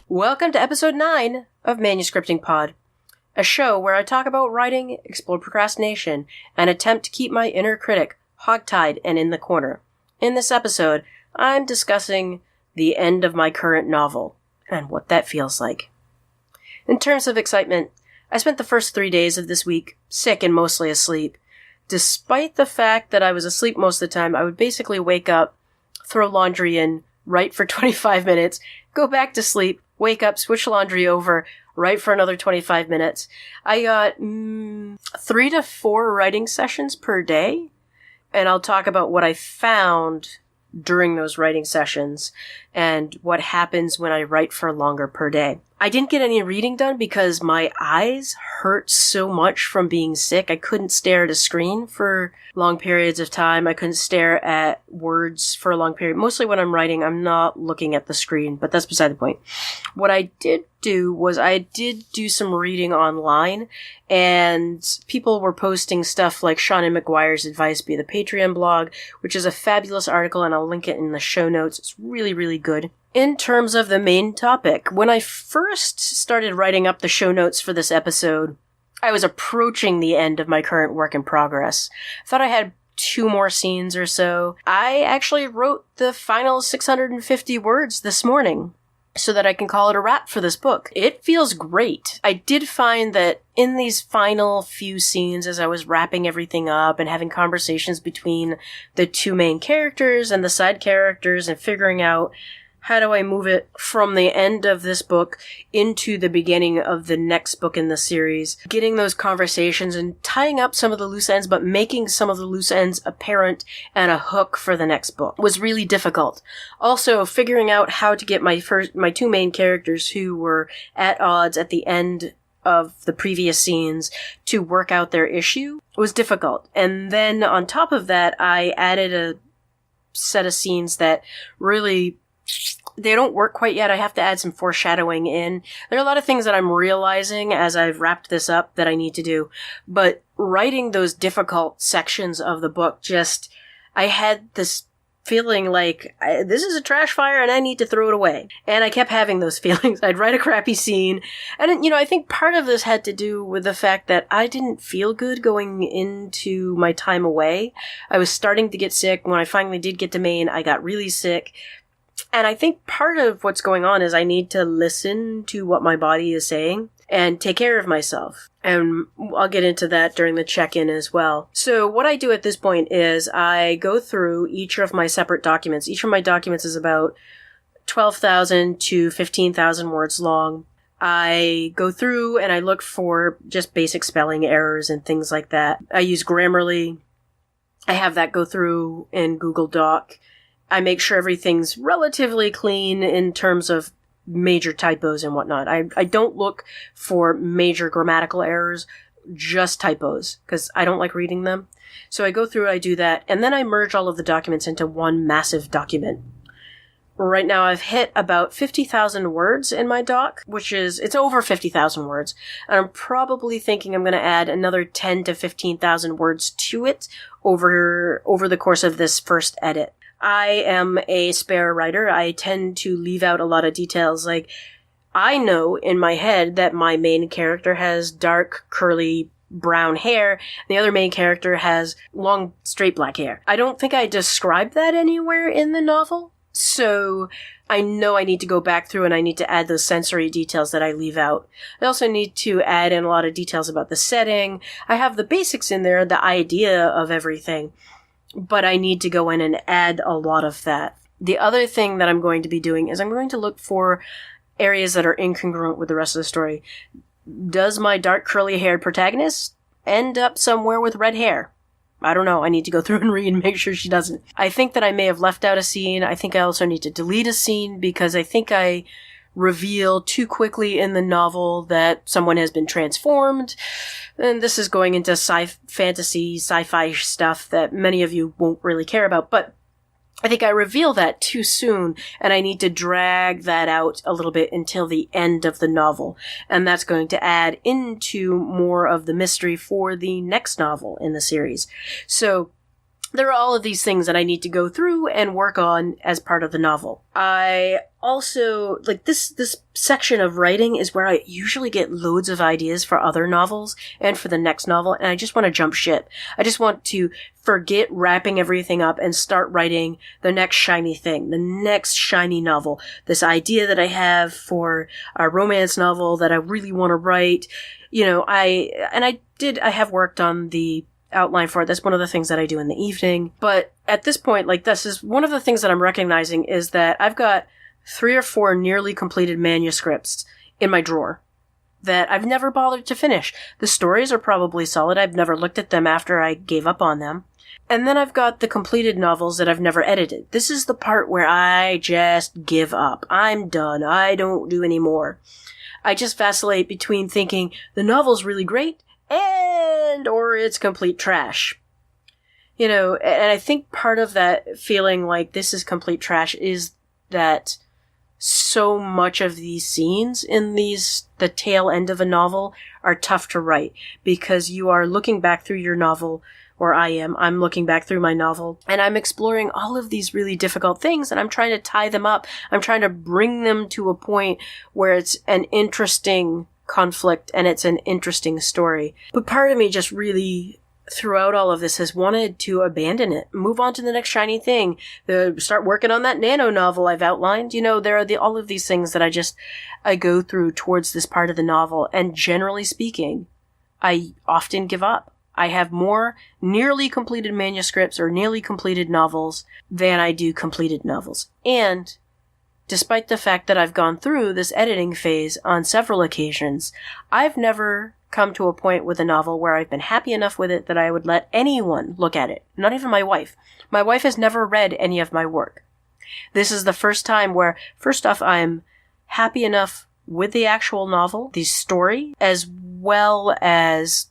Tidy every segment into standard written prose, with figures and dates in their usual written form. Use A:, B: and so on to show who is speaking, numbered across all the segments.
A: Welcome to episode 9 of Manuscripting Pod, a show where I talk about writing, explore procrastination, and attempt to keep my inner critic hogtied and in the corner. In this episode, I'm discussing the end of my current novel, and what that feels like. In terms of excitement, I spent the first 3 days of this week sick and mostly asleep. Despite the fact that I was asleep most of the time, I would basically wake up, throw laundry in, write for 25 minutes, go back to sleep, wake up, switch laundry over, write for another 25 minutes. I got 3 to 4 writing sessions per day, and I'll talk about what I found during those writing sessions and what happens when I write for longer per day. I didn't get any reading done because my eyes hurt so much from being sick. I couldn't stare at a screen for long periods of time. I couldn't stare at words for a long period. Mostly when I'm writing, I'm not looking at the screen, but that's beside the point. What I did do was I did do some reading online, and people were posting stuff like Seanan McGuire's advice via the Patreon blog, which is a fabulous article, and I'll link it in the show notes. It's really, really good. In terms of the main topic, when I first started writing up the show notes for this episode, I was approaching the end of my current work in progress. I thought I had 2 more scenes or so. I actually wrote the final 650 words this morning so that I can call it a wrap for this book. It feels great. I did find that in these final few scenes, as I was wrapping everything up and having conversations between the 2 main characters and the side characters and figuring out how do I move it from the end of this book into the beginning of the next book in the series? Getting those conversations and tying up some of the loose ends, but making some of the loose ends apparent and a hook for the next book was really difficult. Also, figuring out how to get my 2 main characters who were at odds at the end of the previous scenes to work out their issue was difficult. And then on top of that, I added a set of scenes that really, they don't work quite yet. I have to add some foreshadowing in. There are a lot of things that I'm realizing as I've wrapped this up that I need to do. But writing those difficult sections of the book, I had this feeling like, this is a trash fire and I need to throw it away. And I kept having those feelings. I'd write a crappy scene. And, I think part of this had to do with the fact that I didn't feel good going into my time away. I was starting to get sick. When I finally did get to Maine, I got really sick. And I think part of what's going on is I need to listen to what my body is saying and take care of myself. And I'll get into that during the check-in as well. So what I do at this point is I go through each of my separate documents. Each of my documents is about 12,000 to 15,000 words long. I go through and I look for just basic spelling errors and things like that. I use Grammarly. I have that go through in Google Doc. I make sure everything's relatively clean in terms of major typos and whatnot. I don't look for major grammatical errors, just typos, because I don't like reading them. So I go through, I do that, and then I merge all of the documents into one massive document. Right now I've hit about 50,000 words in my doc, it's over 50,000 words. And I'm probably thinking I'm going to add another 10 to 15,000 words to it over the course of this first edit. I am a spare writer. I tend to leave out a lot of details. Like, I know in my head that my main character has dark, curly, brown hair. The other main character has long, straight black hair. I don't think I described that anywhere in the novel. So I know I need to go back through and I need to add those sensory details that I leave out. I also need to add in a lot of details about the setting. I have the basics in there, the idea of everything. But I need to go in and add a lot of that. The other thing that I'm going to be doing is I'm going to look for areas that are incongruent with the rest of the story. Does my dark curly-haired protagonist end up somewhere with red hair? I don't know. I need to go through and read and make sure she doesn't. I think that I may have left out a scene. I think I also need to delete a scene because I think I reveal too quickly in the novel that someone has been transformed. And this is going into fantasy, sci-fi stuff that many of you won't really care about. But I think I reveal that too soon, and I need to drag that out a little bit until the end of the novel. And that's going to add into more of the mystery for the next novel in the series. So there are all of these things that I need to go through and work on as part of the novel. I also, like, this section of writing is where I usually get loads of ideas for other novels and for the next novel, and I just want to jump ship. I just want to forget wrapping everything up and start writing the next shiny thing, the next shiny novel. This idea that I have for a romance novel that I really want to write. You know, I have worked on the outline for it. That's one of the things that I do in the evening. But at this point, like, this is one of the things that I'm recognizing is that I've got 3 or 4 nearly completed manuscripts in my drawer that I've never bothered to finish. The stories are probably solid. I've never looked at them after I gave up on them. And then I've got the completed novels that I've never edited. This is the part where I just give up. I'm done. I don't do any more. I just vacillate between thinking the novel's really great or it's complete trash. You know, and I think part of that feeling like this is complete trash is that so much of these scenes in the tail end of a novel are tough to write because you are looking back through your novel, or I'm looking back through my novel, and I'm exploring all of these really difficult things, and I'm trying to tie them up. I'm trying to bring them to a point where it's an interesting conflict and it's an interesting story. But part of me just really, throughout all of this, has wanted to abandon it, move on to the next shiny thing, start working on that nano novel I've outlined. You know, there are all of these things that I go through towards this part of the novel, and generally speaking, I often give up. I have more nearly completed manuscripts or nearly completed novels than I do completed novels. And despite the fact that I've gone through this editing phase on several occasions, I've never come to a point with a novel where I've been happy enough with it that I would let anyone look at it. Not even my wife. My wife has never read any of my work. This is the first time where, first off, I'm happy enough with the actual novel, the story, as well as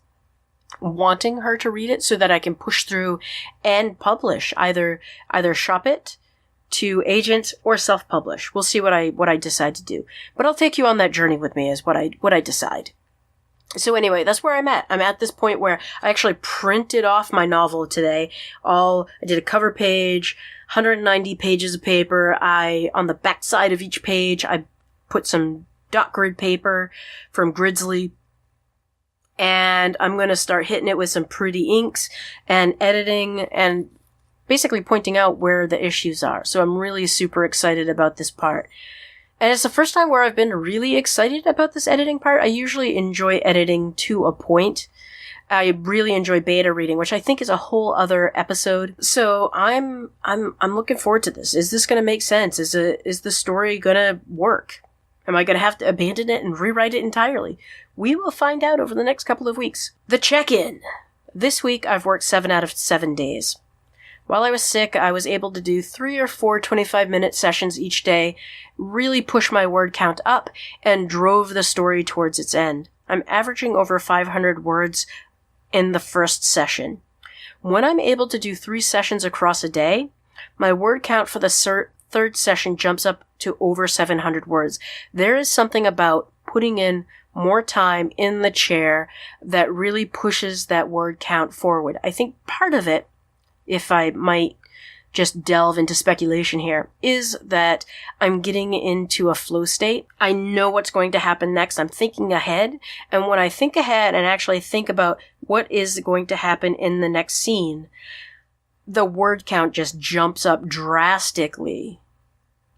A: wanting her to read it so that I can push through and publish, either shop it to agents or self-publish. We'll see what I decide to do. But I'll take you on that journey with me as what I decide. So anyway, that's where I'm at. I'm at this point where I actually printed off my novel today. I did a cover page, 190 pages of paper. On the back side of each page, I put some dot grid paper from Gridsley. And I'm going to start hitting it with some pretty inks and editing and basically pointing out where the issues are. So I'm really super excited about this part. And it's the first time where I've been really excited about this editing part. I usually enjoy editing to a point. I really enjoy beta reading, which I think is a whole other episode. So I'm looking forward to this. Is this going to make sense? Is the story going to work? Am I going to have to abandon it and rewrite it entirely? We will find out over the next couple of weeks. The check-in. This week I've worked 7 out of 7 days. While I was sick, I was able to do 3 or 4 25-minute sessions each day, really push my word count up, and drove the story towards its end. I'm averaging over 500 words in the first session. When I'm able to do 3 sessions across a day, my word count for the third session jumps up to over 700 words. There is something about putting in more time in the chair that really pushes that word count forward. I think part of it, if I might just delve into speculation here, is that I'm getting into a flow state. I know what's going to happen next. I'm thinking ahead. And when I think ahead and actually think about what is going to happen in the next scene, the word count just jumps up drastically.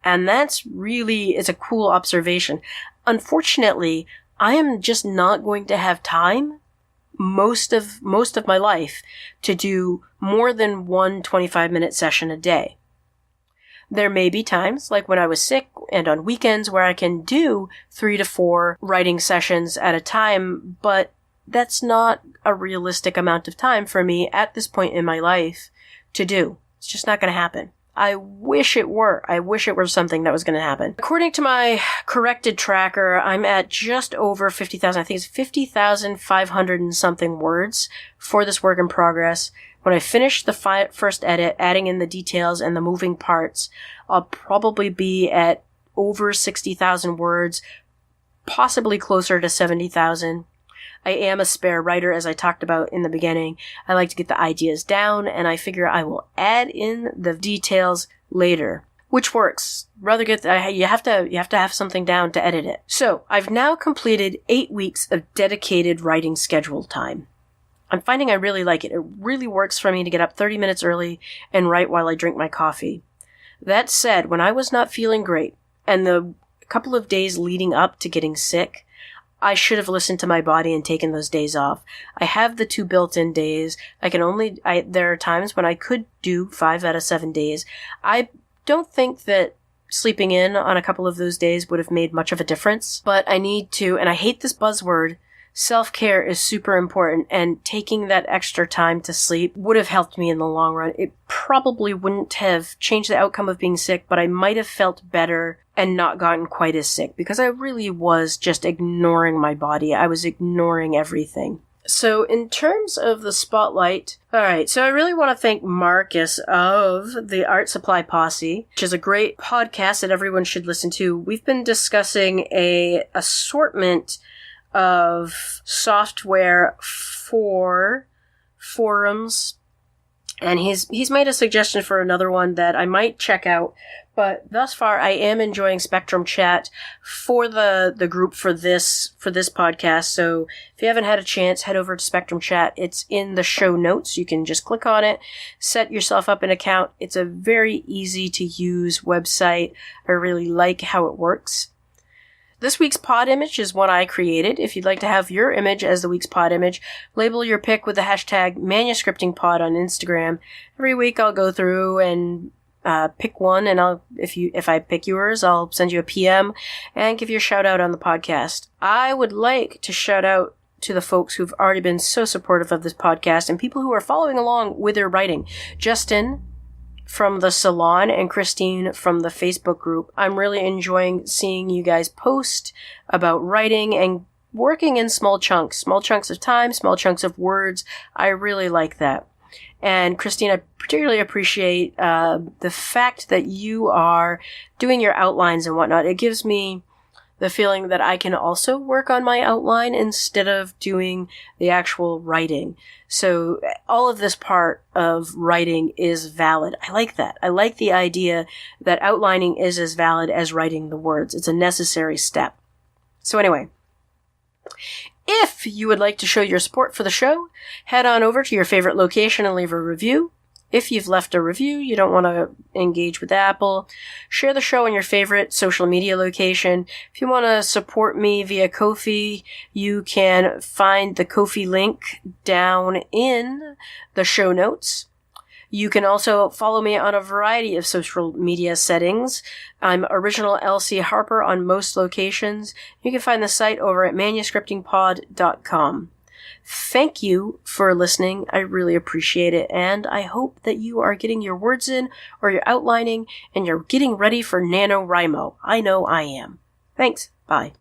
A: And that's really, it's a cool observation. Unfortunately, I am just not going to have time most of my life to do more than one 25-minute session a day. There may be times, like when I was sick and on weekends, where I can do 3 to 4 writing sessions at a time, but that's not a realistic amount of time for me at this point in my life to do. It's just not going to happen. I wish it were. I wish it were something that was going to happen. According to my corrected tracker, I'm at just over 50,000. I think it's 50,500 and something words for this work in progress. When I finish the first edit, adding in the details and the moving parts, I'll probably be at over 60,000 words, possibly closer to 70,000. I am a spare writer, as I talked about in the beginning. I like to get the ideas down, and I figure I will add in the details later, which works. Rather get you have to have something down to edit it. So I've now completed 8 weeks of dedicated writing schedule time. I'm finding I really like it. It really works for me to get up 30 minutes early and write while I drink my coffee. That said, when I was not feeling great, and the couple of days leading up to getting sick, I should have listened to my body and taken those days off. I have the 2 built-in days. There are times when I could do 5 out of 7 days. I don't think that sleeping in on a couple of those days would have made much of a difference, but I need to, and I hate this buzzword, self-care is super important, and taking that extra time to sleep would have helped me in the long run. It probably wouldn't have changed the outcome of being sick, but I might have felt better and not gotten quite as sick, because I really was just ignoring my body. I was ignoring everything. So in terms of the spotlight, alright, so I really want to thank Marcus of the Art Supply Posse, which is a great podcast that everyone should listen to. We've been discussing a assortment of software for forums, and he's made a suggestion for another one that I might check out, but thus far I am enjoying Spectrum Chat for the group for this podcast. So if you haven't had a chance, head over to Spectrum Chat. It's in the show notes. You can just click on it, set yourself up an account. It's a very easy to use website. I really like how it works. This week's pod image is one I created. If you'd like to have your image as the week's pod image, label your pick with the hashtag ManuscriptingPod on Instagram. Every week I'll go through and pick one, and if I pick yours, I'll send you a PM and give you a shout out on the podcast. I would like to shout out to the folks who've already been so supportive of this podcast and people who are following along with their writing. Justin from the salon and Christine from the Facebook group. I'm really enjoying seeing you guys post about writing and working in small chunks of time, small chunks of words. I really like that. And Christine, I particularly appreciate the fact that you are doing your outlines and whatnot. It gives me the feeling that I can also work on my outline instead of doing the actual writing. So all of this part of writing is valid. I like that. I like the idea that outlining is as valid as writing the words. It's a necessary step. So anyway, if you would like to show your support for the show, head on over to your favorite location and leave a review. If you've left a review, you don't want to engage with Apple, share the show on your favorite social media location. If you want to support me via Ko-fi, you can find the Ko-fi link down in the show notes. You can also follow me on a variety of social media settings. I'm Original LC Harper on most locations. You can find the site over at manuscriptingpod.com. Thank you for listening. I really appreciate it, and I hope that you are getting your words in, or you're outlining, and you're getting ready for NaNoWriMo. I know I am. Thanks. Bye.